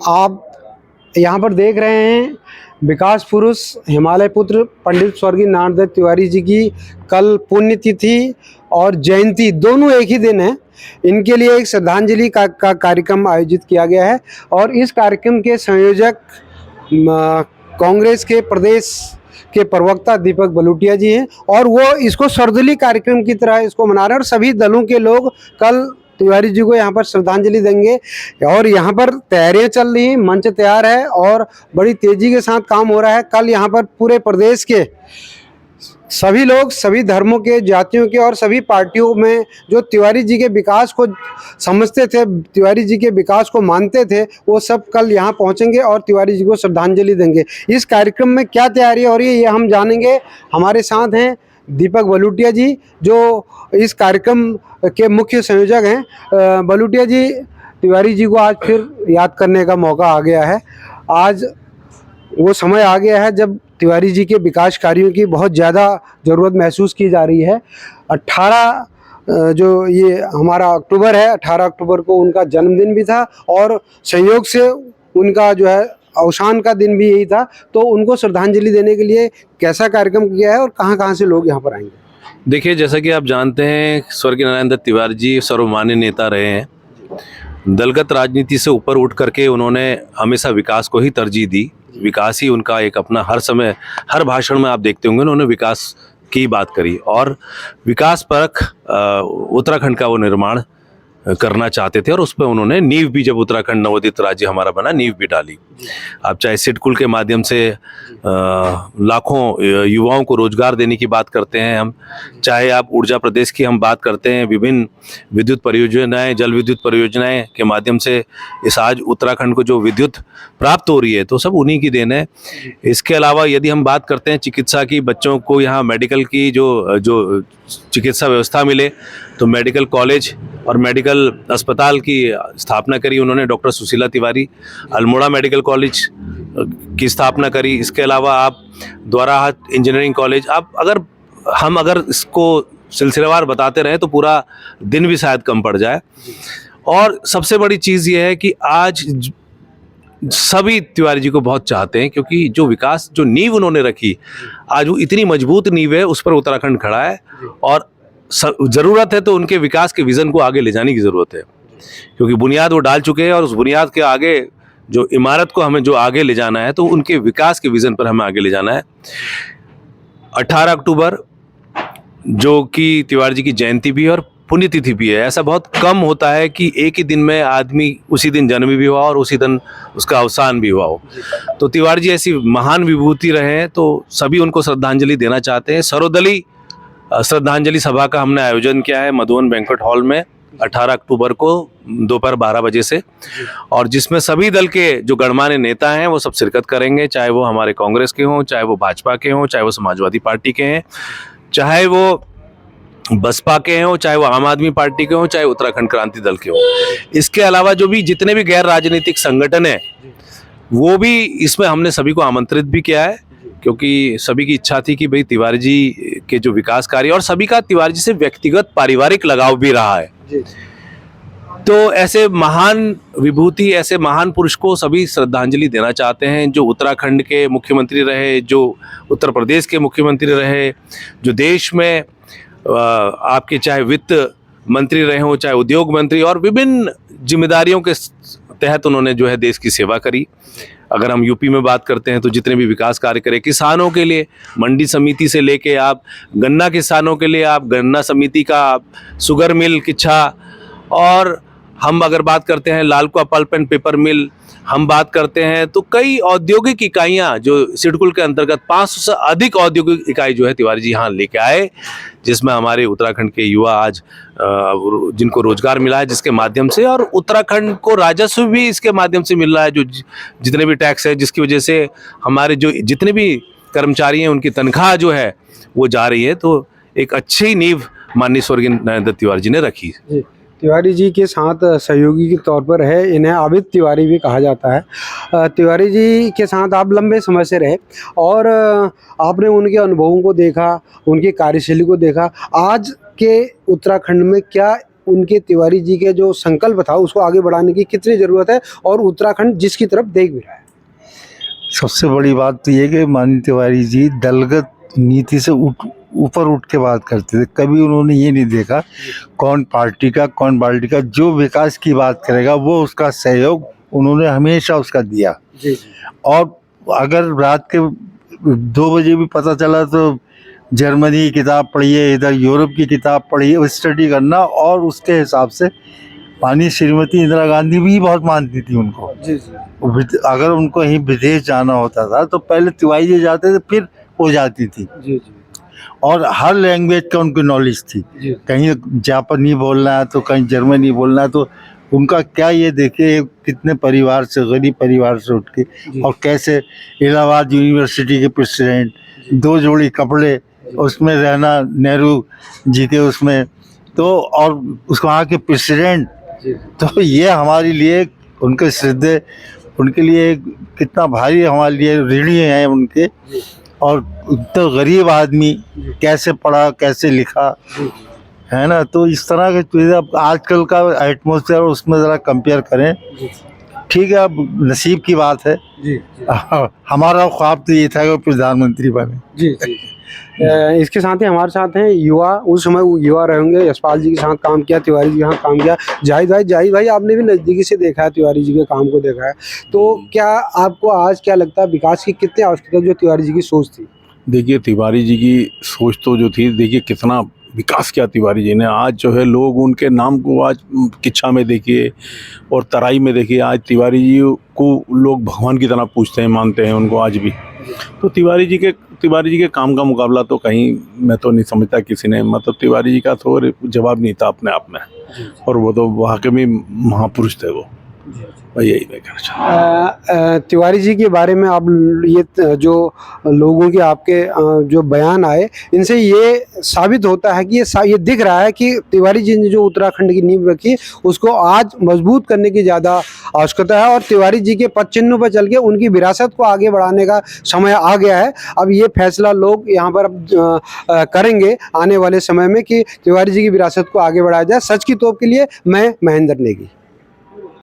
आप यहाँ पर देख रहे हैं विकास पुरुष हिमालय पुत्र पंडित स्वर्गीय नारायण तिवारी जी की कल पुण्यतिथि और जयंती दोनों एक ही दिन है। इनके लिए एक श्रद्धांजलि का कार्यक्रम आयोजित किया गया है और इस कार्यक्रम के संयोजक कांग्रेस के प्रदेश के प्रवक्ता दीपक बलूटिया जी हैं और वो इसको सर्वदलीय कार्यक्रम की तरह इसको मना रहे हैं और सभी दलों के लोग कल तिवारी जी को यहाँ पर श्रद्धांजलि देंगे और यहाँ पर तैयारियां चल रही हैं, मंच तैयार है और बड़ी तेजी के साथ काम हो रहा है। कल यहाँ पर पूरे प्रदेश के सभी लोग, सभी धर्मों के, जातियों के और सभी पार्टियों में जो तिवारी जी के विकास को समझते थे, तिवारी जी के विकास को मानते थे, वो सब कल यहाँ पहुँचेंगे और तिवारी जी को श्रद्धांजलि देंगे। इस कार्यक्रम में क्या तैयारी हो रही है ये हम जानेंगे। हमारे साथ हैं दीपक बलूटिया जी जो इस कार्यक्रम के मुख्य संयोजक हैं। बलूटिया जी, तिवारी जी को आज फिर याद करने का मौका आ गया है। आज वो समय आ गया है जब तिवारी जी के विकास कार्यों की बहुत ज़्यादा ज़रूरत महसूस की जा रही है। 18 जो ये हमारा अक्टूबर है, 18 अक्टूबर को उनका जन्मदिन भी था और संयोग से उनका जो है अवसान का दिन भी यही था। तो उनको श्रद्धांजलि देने के लिए कैसा कार्यक्रम किया है और कहाँ से लोग यहाँ पर आएंगे? देखिए, जैसा कि आप जानते हैं, स्वर्गीय नारायण दत्त तिवारी जी सर्वमान्य नेता रहे हैं। दलगत राजनीति से ऊपर उठ करके उन्होंने हमेशा विकास को ही तरजीह दी। विकास ही उनका एक अपना हर समय, हर भाषण में आप देखते होंगे उन्होंने विकास की बात करी और विकास परख उत्तराखंड का वो निर्माण करना चाहते थे और उस पर उन्होंने नींव भी, जब उत्तराखंड नवोदित राज्य हमारा बना, नींव भी डाली। आप चाहे सिडकुल के माध्यम से लाखों युवाओं को रोजगार देने की बात करते हैं हम, चाहे आप ऊर्जा प्रदेश की हम बात करते हैं, विभिन्न विद्युत परियोजनाएं, जल विद्युत परियोजनाएं के माध्यम से इस आज उत्तराखंड को जो विद्युत प्राप्त हो रही है तो सब उन्हीं की देन है। इसके अलावा यदि हम बात करते हैं चिकित्सा की, बच्चों को यहाँ मेडिकल की जो चिकित्सा व्यवस्था मिले, तो मेडिकल कॉलेज और मेडिकल अस्पताल की स्थापना करी उन्होंने, doctor Sushila Tiwari. Almora medical college की स्थापना करी। इसके अलावा आप द्वाराहाट इंजीनियरिंग कॉलेज, हम अगर इसको सिलसिलेवार बताते रहे तो पूरा दिन भी शायद कम पड़ जाए। और सबसे बड़ी चीज़ ये है कि आज सभी तिवारी जी को बहुत चाहते हैं क्योंकि जो विकास, जो नींव उन्होंने रखी, आज वो इतनी मजबूत नींव है, उस पर उत्तराखंड खड़ा है और ज़रूरत है तो उनके विकास के विज़न को आगे ले जाने की ज़रूरत है क्योंकि बुनियाद वो डाल चुके हैं और उस बुनियाद के आगे जो इमारत को हमें जो आगे ले जाना है तो उनके विकास के विज़न पर हमें आगे ले जाना है। 18 अक्टूबर जो कि तिवारी जी की जयंती भी है और पुण्यतिथि भी है। ऐसा बहुत कम होता है कि एक ही दिन में आदमी उसी दिन जन्म भी हुआ और उसी दिन उसका अवसान भी हुआ हो। तो तिवारी जी ऐसी महान विभूति रहे हैं तो सभी उनको श्रद्धांजलि देना चाहते हैं। सर्वदलीय श्रद्धांजलि सभा का हमने आयोजन किया है मधुवन बैंक्वेट हॉल में 18 अक्टूबर को दोपहर 12 बजे से, और जिसमें सभी दल के जो गणमान्य नेता हैं वो सब शिरकत करेंगे, चाहे वो हमारे कांग्रेस के हों, चाहे वो भाजपा के हों, चाहे वो समाजवादी पार्टी के हैं, चाहे वो बसपा के हों, चाहे वो आम आदमी पार्टी के हों, चाहे उत्तराखंड क्रांति दल के हों। इसके अलावा जो भी जितने भी गैर राजनीतिक संगठन हैं वो भी इसमें हमने सभी को आमंत्रित भी किया है क्योंकि सभी की इच्छा थी कि भाई तिवारी जी के जो विकास कार्य, और सभी का तिवारी जी से व्यक्तिगत पारिवारिक लगाव भी रहा है, तो ऐसे महान विभूति, ऐसे महान पुरुष को सभी श्रद्धांजलि देना चाहते हैं जो उत्तराखंड के मुख्यमंत्री रहे, जो उत्तर प्रदेश के मुख्यमंत्री रहे, जो देश में आपके चाहे वित्त मंत्री रहे हों, चाहे उद्योग मंत्री, और विभिन्न जिम्मेदारियों के तहत उन्होंने जो है देश की सेवा करी। अगर हम यूपी में बात करते हैं तो जितने भी विकास कार्य करे, किसानों के लिए मंडी समिति से लेके आप गन्ना किसानों के लिए आप गन्ना समिति का, शुगर मिल किच्छा, और हम अगर बात करते हैं लालकुआ पल्प एंड पेपर मिल, हम बात करते हैं तो कई औद्योगिक इकाइयां जो सिडकुल के अंतर्गत 500 से अधिक औद्योगिक इकाई जो है तिवारी जी यहाँ लेके आए, जिसमें हमारे उत्तराखंड के युवा आज जिनको रोजगार मिला है जिसके माध्यम से, और उत्तराखंड को राजस्व भी इसके माध्यम से मिल रहा है, जो जितने भी टैक्स है जिसकी वजह से हमारे जो जितने भी कर्मचारी हैं उनकी तनख्वाह जो है वो जा रही है। तो एक अच्छी नींव माननीय स्वर्गीय नारायण दत्त तिवारी जी ने रखी। तिवारी जी के साथ सहयोगी के तौर पर है, इन्हें आबिद तिवारी भी कहा जाता है। तिवारी जी के साथ आप लंबे समय से रहे और आपने उनके अनुभवों को देखा, उनकी कार्यशैली को देखा। आज के उत्तराखंड में क्या उनके तिवारी जी के जो संकल्प था उसको आगे बढ़ाने की कितनी ज़रूरत है, और उत्तराखंड जिसकी तरफ देख भी रहा है? सबसे बड़ी बात तो ये कि माननीय तिवारी जी दलगत नीति से ऊपर उठ के बात करते थे। कभी उन्होंने ये नहीं देखा कौन पार्टी का कौन पार्टी का, जो विकास की बात करेगा वो उसका सहयोग उन्होंने हमेशा उसका दिया। जी और अगर रात के 2 बजे भी पता चला तो जर्मनी की किताब पढ़िए, इधर यूरोप की किताब पढ़िए, स्टडी करना, और उसके हिसाब से माननीय श्रीमती इंदिरा गांधी भी बहुत मानती थी उनको। जी अगर उनको कहीं विदेश जाना होता था तो पहले तिवारी जी जाते थे, फिर वो जाती थी। जी और हर लैंग्वेज का उनको नॉलेज थी। जी कहीं जापानी बोलना है तो कहीं जर्मनी बोलना है, तो उनका क्या ये देखिए कितने परिवार से, गरीब परिवार से उठ के, और कैसे इलाहाबाद यूनिवर्सिटी के प्रेसिडेंट, 2 जोड़ी कपड़े, उसमें रहना नेहरू जी के उसमें, तो और उसको वहाँ के प्रेसिडेंट, तो ये हमारे लिए उनके श्रद्धे, उनके लिए कितना भारी हमारे लिए ऋणी हैं उनके। और तो गरीब आदमी कैसे पढ़ा कैसे लिखा, है ना, तो इस तरह के चीज़ें अब आजकल का एटमॉस्फेयर उसमें ज़रा कंपेयर करें। ठीक है, अब नसीब की बात है। जी हमारा ख्वाब तो ये था कि वो प्रधानमंत्री बने। जी जी इसके साथ ही हमारे साथ हैं युवा, उस समय वो युवा रहेंगे, यशपाल जी के साथ काम किया, तिवारी जी के साथ काम किया। जाहिद भाई आपने भी नज़दीकी से देखा है, तिवारी जी के काम को देखा है, तो क्या आपको आज क्या लगता है विकास की कितनी आवश्यकता जो तिवारी जी की सोच थी? देखिए तिवारी जी की सोच तो जो थी, देखिए कितना विकास किया तिवारी जी ने। आज जो है लोग उनके नाम को आज किच्छा में देखिए और तराई में देखिए, आज तिवारी जी को लोग भगवान की तरह पूजते हैं, मानते हैं उनको आज भी। तो तिवारी जी के काम का मुकाबला तो कहीं मैं तो नहीं समझता किसी ने, मतलब तिवारी जी का तो जवाब नहीं था अपने आप में, और वो तो वाकई में महापुरुष थे वो। यही मैं कहना चाहता हूँ। तिवारी जी के बारे में आप ये जो लोगों के आपके जो बयान आए, इनसे ये साबित होता है कि ये दिख रहा है कि तिवारी जी ने जो उत्तराखंड की नींव रखी उसको आज मजबूत करने की ज़्यादा आवश्यकता है, और तिवारी जी के पद चिन्हों पर चल के उनकी विरासत को आगे बढ़ाने का समय आ गया है। अब ये फैसला लोग यहाँ पर अब करेंगे आने वाले समय में कि तिवारी जी की विरासत को आगे बढ़ाया जाए। सच की तोप के लिए मैं महेंद्र नेगी।